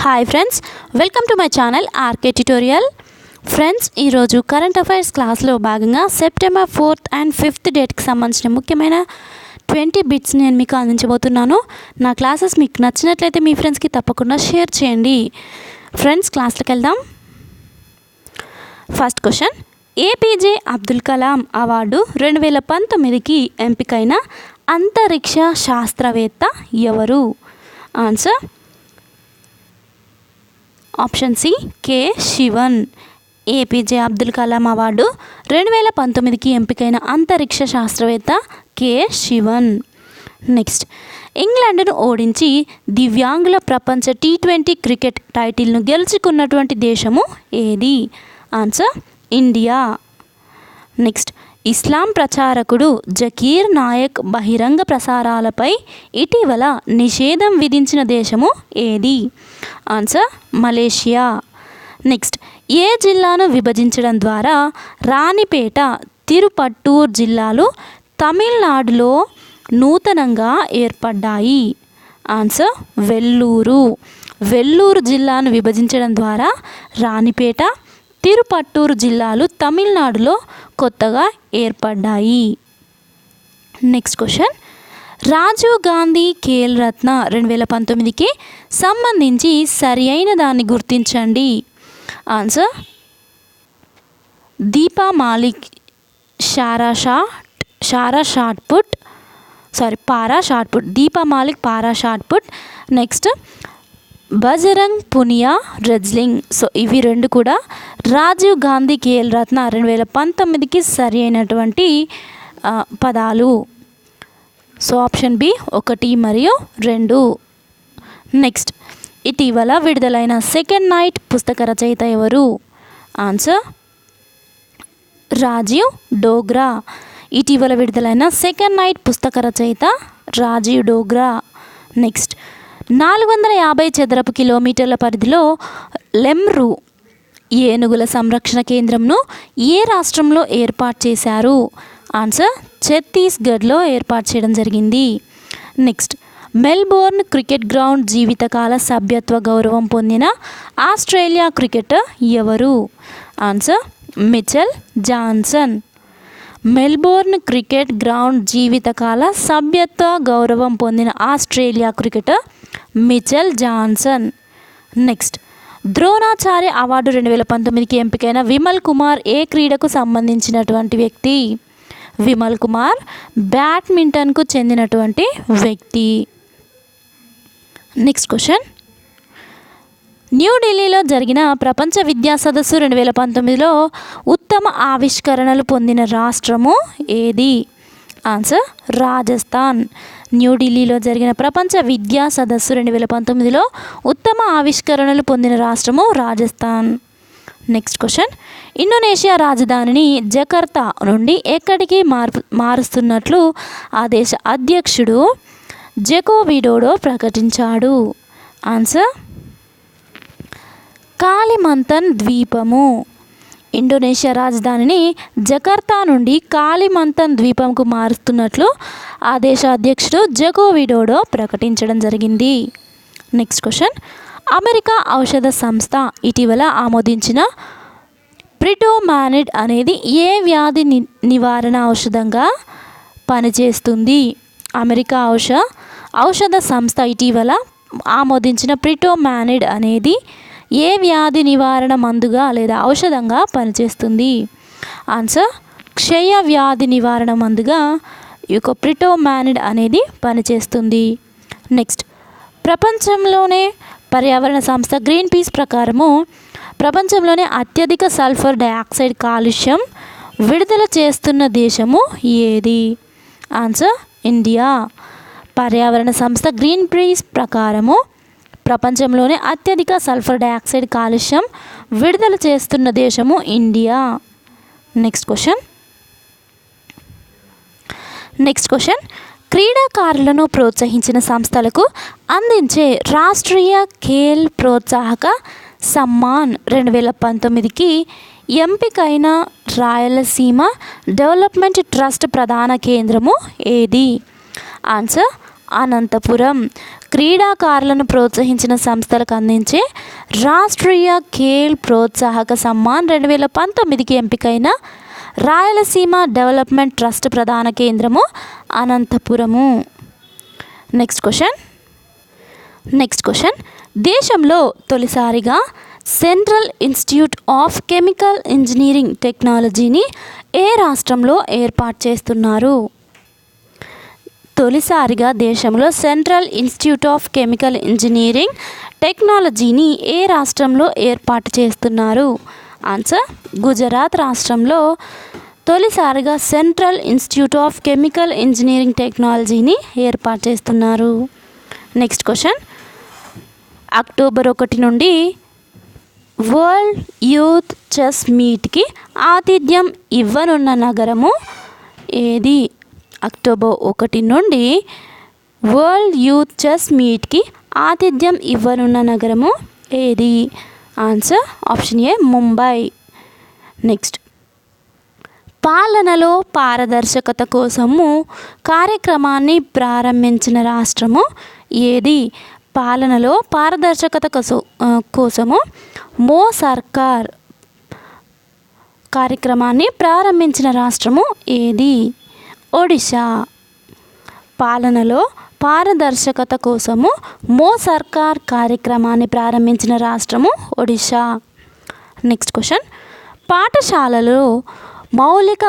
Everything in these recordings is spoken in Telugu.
Hi friends, welcome to my channel RK tutorial. Friends, ఈరోజు కరెంట్ అఫైర్స్ క్లాస్లో భాగంగా సెప్టెంబర్ 4th అండ్ 5th డేట్కి సంబంధించిన ముఖ్యమైన 20 బిట్స్ నేను మీకు అందించబోతున్నాను. నా క్లాసెస్ మీకు నచ్చినట్లయితే మీ ఫ్రెండ్స్కి తప్పకుండా షేర్ చేయండి. ఫ్రెండ్స్, క్లాస్లోకి వెళ్దాం. First question, APJ Abdul Kalam award 2019కి ఎంపికైన అంతరిక్ష శాస్త్రవేత్త ఎవరు? Answer option C, K Sivan. APJ Abdul Kalam award 2019కి ఎంపికైన అంతరిక్ష శాస్త్రవేత్త కె శివన్. నెక్స్ట్, ఇంగ్లాండ్ను ఓడించి దివ్యాంగుల ప్రపంచ T20 క్రికెట్ టైటిల్ను గెలుచుకున్నటువంటి దేశము ఏది? Answer India. నెక్స్ట్, ఇస్లాం ప్రచారకుడు జకీర్ నాయక్ బహిరంగ ప్రసారాలపై ఇటీవల నిషేధం విధించిన దేశము ఏది? Answer Malaysia. నెక్స్ట్, ఏ జిల్లాను విభజించడం ద్వారా రాణిపేట, తిరుపట్టూర్ జిల్లాలు తమిళనాడులో నూతనంగా ఏర్పడ్డాయి? ఆన్సర్ వెల్లూరు. వెల్లూరు జిల్లాను విభజించడం ద్వారా రాణిపేట, తిరుపట్టూరు జిల్లాలు తమిళనాడులో కొత్తగా ఏర్పడ్డాయి. నెక్స్ట్ క్వశ్చన్, రాజీవ్ గాంధీ ఖేల్ రత్న 2019కి సంబంధించి సరి అయిన దాన్ని గుర్తించండి. ఆన్సర్ దీపా మాలిక్ పారా షాట్ పుట్. దీపా మాలిక్ పారా shot put. Next, Bajrang Punia wrestling. So ఇవి రెండు కూడా రాజీవ్ గాంధీ ఖేల్ రత్న 2019కి సరి అయినటువంటి పదాలు. సో ఆప్షన్ బి 1 మరియు 2. నెక్స్ట్, ఇటీవల విడుదలైన సెకండ్ నైట్ పుస్తక రచయిత ఎవరు? ఆన్సర్ రాజీవ్ డోగ్రా. ఇటీవల విడుదలైన సెకండ్ నైట్ పుస్తక రచయిత రాజీవ్ డోగ్రా. నెక్స్ట్, 450 చదరపు కిలోమీటర్ల పరిధిలో లెమ్రు ఏనుగుల సంరక్షణ కేంద్రంను ఏ రాష్ట్రంలో ఏర్పాటు చేశారు? ఆన్సర్ ఛత్తీస్గఢ్లో ఏర్పాటు చేయడం జరిగింది. నెక్స్ట్, మెల్బోర్న్ క్రికెట్ గ్రౌండ్ జీవితకాల సభ్యత్వ గౌరవం పొందిన ఆస్ట్రేలియా క్రికెటర్ ఎవరు? Answer Mitchell Johnson. Melbourne cricket ground జీవితకాల సభ్యత్వ గౌరవం పొందిన Australia cricketer Mitchell Johnson. Next, Dronacharya award 2019కి ఎంపికైన విమల్ కుమార్ ఏ క్రీడకు సంబంధించినటువంటి వ్యక్తి? విమల్ కుమార్ బ్యాడ్మింటన్కు చెందినటువంటి వ్యక్తి. నెక్స్ట్ క్వశ్చన్, న్యూఢిల్లీలో జరిగిన ప్రపంచ విద్యా సదస్సు 2019లో ఉత్తమ ఆవిష్కరణలు పొందిన రాష్ట్రము ఏది? ఆన్సర్ రాజస్థాన్. న్యూఢిల్లీలో జరిగిన ప్రపంచ విద్యా సదస్సు 2019లో ఉత్తమ ఆవిష్కరణలు పొందిన రాష్ట్రము రాజస్థాన్. నెక్స్ట్ క్వశ్చన్, ఇండోనేషియా రాజధానిని జకర్తా నుండి ఎక్కడికి మారుస్తున్నట్లు ఆ దేశ అధ్యక్షుడు జకో విడోడో ప్రకటించాడు? ఆన్సర్ కాలిమంతన్ ద్వీపము. ఇండోనేషియా రాజధానిని జకర్తా నుండి కాలిమంతన్ ద్వీపంకు మారుస్తున్నట్లు ఆ దేశ అధ్యక్షుడు జకో విడోడో ప్రకటించడం జరిగింది. నెక్స్ట్ క్వశ్చన్, అమెరికా ఔషధ సంస్థ ఇటీవల ఆమోదించిన ప్రిటోమానిడ్ అనేది ఏ వ్యాధి నివారణ ఔషధంగా పనిచేస్తుంది? అమెరికా ఔషధ సంస్థ ఇటీవల ఆమోదించిన ప్రిటోమానిడ్ అనేది ఏ వ్యాధి నివారణ మందుగా లేదా ఔషధంగా పనిచేస్తుంది? ఆన్సర్ క్షయ వ్యాధి నివారణ మందుగా ఈ యొక్క ప్రిటోమానిడ్ అనేది పనిచేస్తుంది. నెక్స్ట్, ప్రపంచంలోనే పర్యావరణ సంస్థ గ్రీన్ పీస్ ప్రకారము ప్రపంచంలోనే అత్యధిక సల్ఫర్ డయాక్సైడ్ కాలుష్యం విడుదల చేస్తున్న దేశము ఏది? Answer India. పర్యావరణ సంస్థ గ్రీన్ పీస్ ప్రకారము ప్రపంచంలోనే అత్యధిక సల్ఫర్ డయాక్సైడ్ కాలుష్యం విడుదల చేస్తున్న దేశము ఇండియా. నెక్స్ట్ క్వశ్చన్, క్రీడాకారులను ప్రోత్సహించిన సంస్థలకు అందించే రాష్ట్రీయ ఖేల్ ప్రోత్సాహక సమ్మాన్ 2019కి ఎంపికైన రాయలసీమ డెవలప్మెంట్ ట్రస్ట్ ప్రధాన కేంద్రము ఏది? ఆన్సర్ అనంతపురం. క్రీడాకారులను ప్రోత్సహించిన సంస్థలకు అందించే రాష్ట్రీయ ఖేల్ ప్రోత్సాహక సమ్మాన్ 2019కి ఎంపికైన రాయలసీమ డెవలప్మెంట్ ట్రస్ట్ ప్రధాన కేంద్రము అనంతపురము. నెక్స్ట్ క్వశ్చన్ దేశంలో తొలిసారిగా central institute of chemical engineering టెక్నాలజీని ఏ రాష్ట్రంలో ఏర్పాటు చేస్తున్నారు? తొలిసారిగా దేశంలో central institute of chemical engineering టెక్నాలజీని ఏ రాష్ట్రంలో ఏర్పాటు చేస్తున్నారు? ఆన్సర్ గుజరాత్ రాష్ట్రంలో తొలిసారిగా central institute of chemical engineering టెక్నాలజీని ఏర్పాటు చేస్తున్నారు. నెక్స్ట్ క్వశ్చన్ అక్టోబర్ 1 నుండి వరల్డ్ యూత్ చెస్ మీట్కి ఆతిథ్యం ఇవ్వనున్న నగరము ఏది? అక్టోబర్ 1 నుండి వరల్డ్ యూత్ చెస్ మీట్కి ఆతిథ్యం ఇవ్వనున్న నగరము ఏది? Answer option A Mumbai. Next పాలనలో పారదర్శకత కోసము కార్యక్రమాన్ని ప్రారంభించిన రాష్ట్రము ఏది? పాలనలో పారదర్శకత కోసము మో సర్కార్ కార్యక్రమాన్ని ప్రారంభించిన రాష్ట్రము ఏది? ఒడిశా. పాలనలో పారదర్శకత కోసము మో సర్కార్ కార్యక్రమాన్ని ప్రారంభించిన రాష్ట్రము ఒడిశా. నెక్స్ట్ క్వశ్చన్ పాఠశాలలో మౌలిక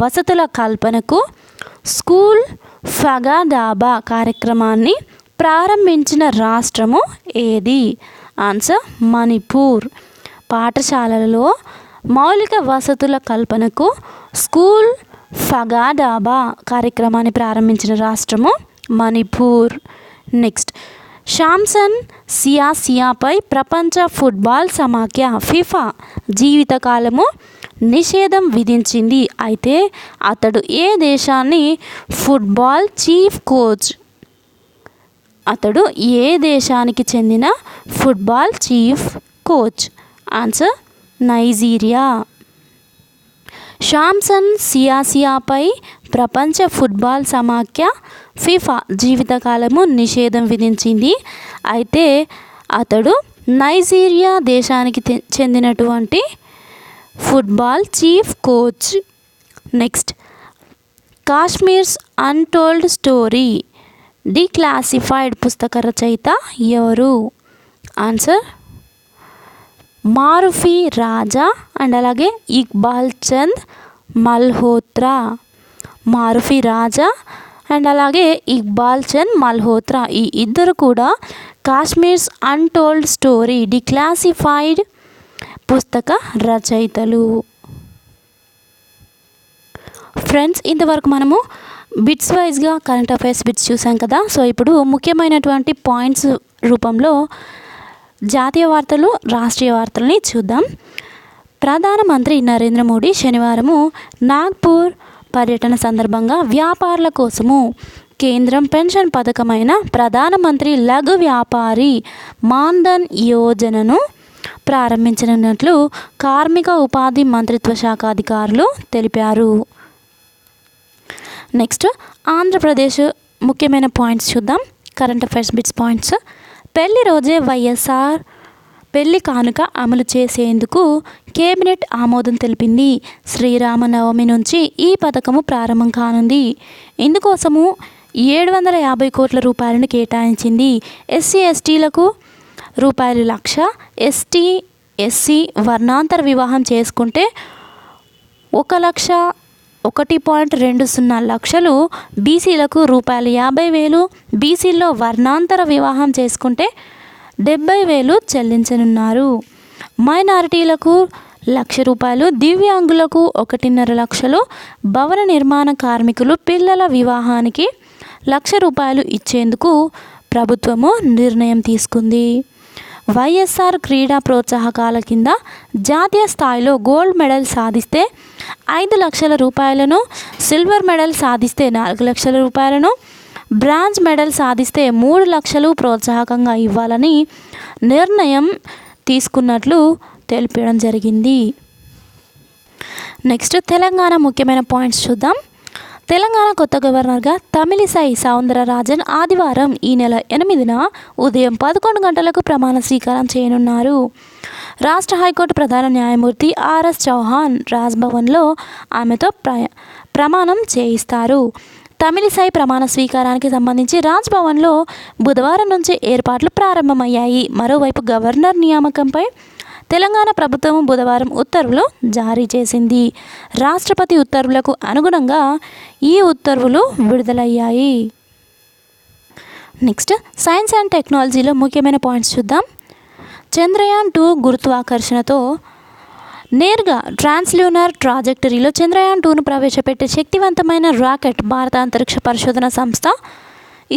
వసతుల కల్పనకు స్కూల్ ఫగాడాబా కార్యక్రమాన్ని ప్రారంభించిన రాష్ట్రము ఏది? ఆన్సర్ మణిపూర్. పాఠశాలలలో మౌలిక వసతుల కల్పనకు స్కూల్ ఫగాడాబా కార్యక్రమాన్ని ప్రారంభించిన రాష్ట్రము మణిపూర్. నెక్స్ట్ శాంసన్ సియాసియాపై ప్రపంచ ఫుట్బాల్ సమాఖ్య ఫిఫా జీవితకాలము నిషేధం విధించింది. అయితే అతడు ఏ దేశాన్ని ఫుట్బాల్ చీఫ్ కోచ్? అతడు ఏ దేశానికి చెందిన football chief coach? Answer Nigeria. Samson సియాసియాపై ప్రపంచ ఫుట్బాల్ సమాఖ్య ఫిఫా జీవితకాలము నిషేధం విధించింది. అయితే అతడు నైజీరియా దేశానికి చెందినటువంటి football chief coach. Next Kashmir's untold story declassified పుస్తక రచయిత ఎవరు? ఆన్సర్ మారుఫీ రాజా అండ్ అలాగే ఇక్బాల్ చంద్ మల్హోత్రా. మారుఫీ రాజా అండ్ అలాగే ఇక్బాల్ చంద్ మల్హోత్రా ఈ ఇద్దరు కూడా కాశ్మీర్స్ అన్టోల్డ్ స్టోరీ డిక్లాసిఫైడ్ పుస్తక రచయితలు. ఫ్రెండ్స్ ఇంతవరకు మనము బిట్స్ వైజ్గా కరెంట్ అఫైర్స్ బిట్స్ చూసాం కదా. సో ఇప్పుడు ముఖ్యమైనటువంటి పాయింట్స్ రూపంలో జాతీయ వార్తలు రాష్ట్రీయ వార్తలని చూద్దాం. ప్రధానమంత్రి నరేంద్ర మోడీ శనివారము నాగ్పూర్ పర్యటన సందర్భంగా వ్యాపారుల కోసము కేంద్రం పెన్షన్ పథకమైన ప్రధానమంత్రి లఘు వ్యాపారి మాన్ధన్ యోజనను ప్రారంభించనున్నట్లు కార్మిక ఉపాధి మంత్రిత్వ శాఖ అధికారులు తెలిపారు. నెక్స్ట్ ఆంధ్రప్రదేశ్ ముఖ్యమైన పాయింట్స్ చూద్దాం. Current affairs bits points. పెళ్లి రోజే వైఎస్ఆర్ పెళ్లి కానుక అమలు చేసేందుకు కేబినెట్ ఆమోదం తెలిపింది. శ్రీరామనవమి నుంచి ఈ పథకము ప్రారంభం కానుంది. ఇందుకోసము 750 కోట్ల రూపాయలను కేటాయించింది. ఎస్సీ ఎస్టీలకు ₹1,00,000, ఎస్టీ ఎస్సీ వర్ణాంతర వివాహం చేసుకుంటే 1,01.20 లక్షలు, బీసీలకు ₹50,000, బీసీల్లో వర్ణాంతర వివాహం చేసుకుంటే 70,000 చెల్లించనున్నారు. మైనారిటీలకు ₹1,00,000, దివ్యాంగులకు 1.5 లక్షలు, భవన నిర్మాణ కార్మికులు పిల్లల వివాహానికి ₹1,00,000 ఇచ్చేందుకు ప్రభుత్వము నిర్ణయం తీసుకుంది. వైఎస్ఆర్ క్రీడా ప్రోత్సాహకాల కింద జాతీయ స్థాయిలో గోల్డ్ మెడల్ సాధిస్తే 5 లక్షల రూపాయలను, సిల్వర్ మెడల్ సాధిస్తే 4 లక్షల రూపాయలను, బ్రాంజ్ మెడల్ సాధిస్తే 3 లక్షలు ప్రోత్సాహకంగా ఇవ్వాలని నిర్ణయం తీసుకున్నట్లు తెలిపడం జరిగింది. నెక్స్ట్ తెలంగాణ ముఖ్యమైన పాయింట్స్ చూద్దాం. తెలంగాణ కొత్త గవర్నర్గా తమిళిసై సౌందరరాజన్ ఆదివారం ఈ నెల 8న ఉదయం 11 గంటలకు ప్రమాణ స్వీకారం చేయనున్నారు. రాష్ట్ర హైకోర్టు ప్రధాన న్యాయమూర్తి ఆర్ఎస్ చౌహాన్ రాజ్భవన్లో ఆమెతో ప్రమాణం చేయిస్తారు. తమిళిసై ప్రమాణ స్వీకారానికి సంబంధించి రాజ్భవన్లో బుధవారం నుంచి ఏర్పాట్లు ప్రారంభమయ్యాయి. మరోవైపు గవర్నర్ నియామకంపై తెలంగాణ ప్రభుత్వం బుధవారం ఉత్తర్వులు జారీ చేసింది. రాష్ట్రపతి ఉత్తర్వులకు అనుగుణంగా ఈ ఉత్తర్వులు విడుదలయ్యాయి. నెక్స్ట్ సైన్స్ అండ్ టెక్నాలజీలో ముఖ్యమైన పాయింట్స్ చూద్దాం. చంద్రయాన్-2 గురుత్వాకర్షణతో నేరుగా ట్రాన్స్ల్యూనర్ ట్రాజెక్టరీలో చంద్రయాన్-2ను ప్రవేశపెట్టే శక్తివంతమైన రాకెట్ భారత అంతరిక్ష పరిశోధన సంస్థ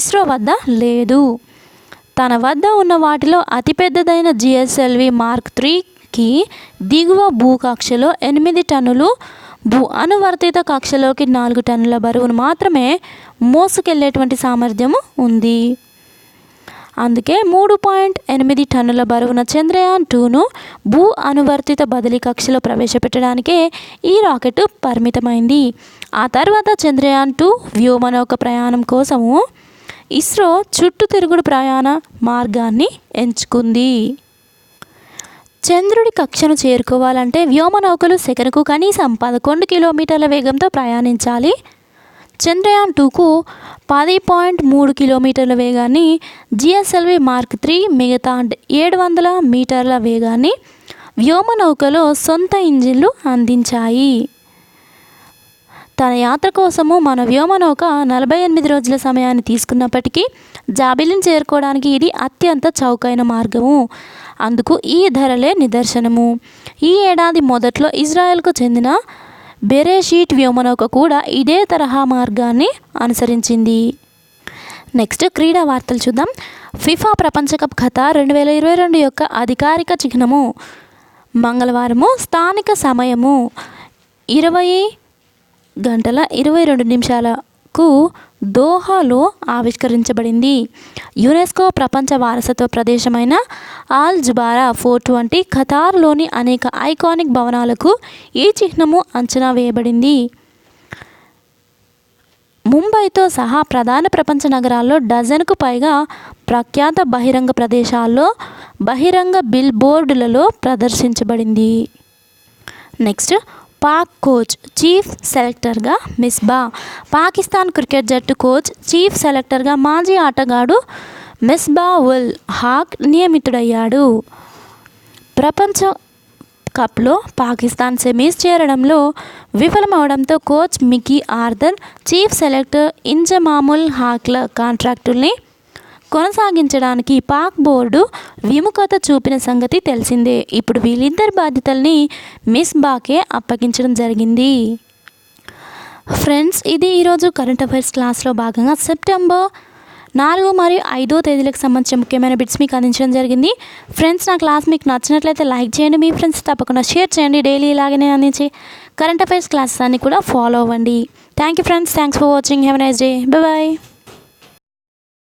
ఇస్రో వద్ద లేదు. తన వద్ద ఉన్న వాటిలో అతిపెద్దదైన GSLV Mark 3కి దిగువ భూకక్షలో 8 టన్నులు, భూ అనువర్తిత కక్షలోకి 4 టన్నుల బరువును మాత్రమే మోసుకెళ్లేటువంటి సామర్థ్యం ఉంది. అందుకే 3.8 టన్నుల బరువున చంద్రయాన్-2ను భూ అనువర్తిత బదిలీ కక్షలో ప్రవేశపెట్టడానికే ఈ రాకెట్ పరిమితమైంది. ఆ తర్వాత చంద్రయాన్-2 వ్యోమనౌక ప్రయాణం కోసము ఇస్రో చుట్టూ తిరుగుడు ప్రయాణ మార్గాన్ని ఎంచుకుంది. చంద్రుడి కక్షను చేరుకోవాలంటే వ్యోమనౌకలు సెకనుకు కనీసం 11 కిలోమీటర్ల వేగంతో ప్రయాణించాలి. చంద్రయాన్-2కు 10.3 కిలోమీటర్ల వేగాన్ని GSLV Mark 3 మిగతా 700 మీటర్ల వేగాన్ని వ్యోమనౌకలో సొంత ఇంజిన్లు అందించాయి. తన యాత్ర కోసము మన వ్యోమనౌక 48 రోజుల సమయాన్ని తీసుకున్నప్పటికీ జాబిలిని చేరుకోవడానికి ఇది అత్యంత చౌకైన మార్గము. అందుకు ఈ ధరలే నిదర్శనము. ఈ ఏడాది మొదట్లో ఇజ్రాయెల్కు చెందిన బెరేషీట్ వ్యోమనౌక కూడా ఇదే తరహా మార్గాన్ని అనుసరించింది. నెక్స్ట్ క్రీడా వార్తలు చూద్దాం. ఫిఫా ప్రపంచ కప్ ఖతార్ 2022 యొక్క అధికారిక చిహ్నము మంగళవారము స్థానిక సమయము 20:22 దోహాలో ఆవిష్కరించబడింది. యునెస్కో ప్రపంచ వారసత్వ ప్రదేశమైన ఆల్ జుబారా ఫోర్ట్ వంటి ఖతార్లోని అనేక ఐకానిక్ భవనాలకు ఈ చిహ్నము అంచనా వేయబడింది. ముంబైతో సహా ప్రధాన ప్రపంచ నగరాల్లో డజన్కు పైగా ప్రఖ్యాత బహిరంగ ప్రదేశాల్లో బహిరంగ బిల్ బోర్డులలో ప్రదర్శించబడింది. నెక్స్ట్ పాక్ కోచ్ చీఫ్ సెలెక్టర్గా మిస్బా. పాకిస్తాన్ క్రికెట్ జట్టు కోచ్ చీఫ్ సెలెక్టర్గా మాజీ ఆటగాడు మిస్బా ఉల్ హక్ నియమితుడయ్యాడు. ప్రపంచ కప్లో పాకిస్తాన్ సెమీస్ చేరడంలో విఫలమవడంతో coach Mickey Arthur chief selector Inzamamul హక్ల కాంట్రాక్టుల్ని కొనసాగించడానికి పాక్ బోర్డు విముఖత చూపిన సంగతి తెలిసిందే. ఇప్పుడు వీళ్ళిద్దరి బాధ్యతల్ని మిస్బాకే అప్పగించడం జరిగింది. ఫ్రెండ్స్, ఇది ఈరోజు కరెంట్ అఫైర్స్ క్లాస్లో భాగంగా సెప్టెంబర్ 4 మరియు 5వ తేదీలకు సంబంధించిన ముఖ్యమైన బిట్స్ మీకు అందించడం జరిగింది. ఫ్రెండ్స్, నా క్లాస్ మీకు నచ్చినట్లయితే లైక్ చేయండి, మీ ఫ్రెండ్స్ తప్పకుండా షేర్ చేయండి. డైలీ ఇలాగనే అందించే కరెంట్ అఫైర్స్ క్లాసెస్ అన్ని కూడా ఫాలో అవ్వండి. Thank you friends, thanks for watching. Have a nice day. Bye.